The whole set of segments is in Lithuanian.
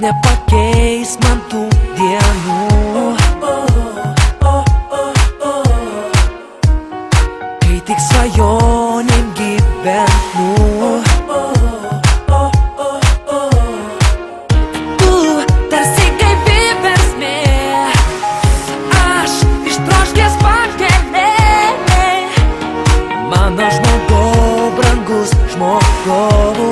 nepakeis man tų dienų, kai tik svajonėm gyvenu. Tu tarsi kaip versmė, aš ištroškęs pakelė. Mano žmogau, brangus žmogau,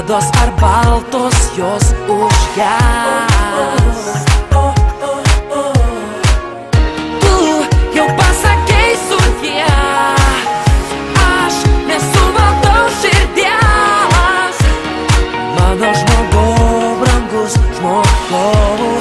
juodos ar baltos jos užges. Tu jau pasakei sudie, aš nesuvaldau širdies. Mano žmogau, brangus žmogau,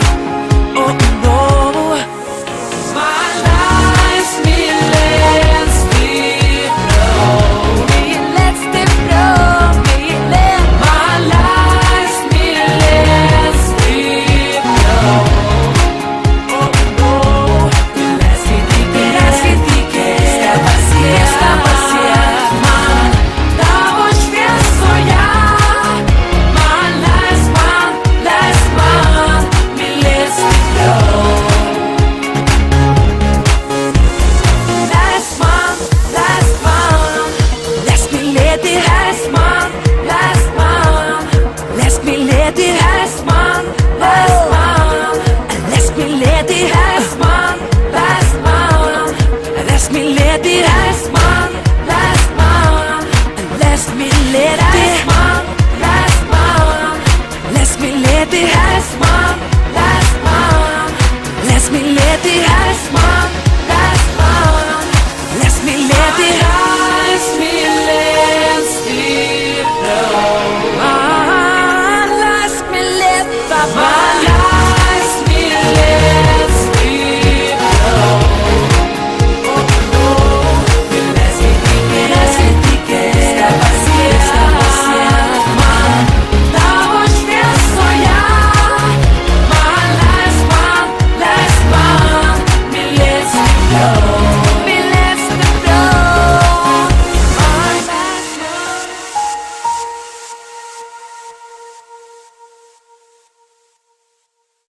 bye.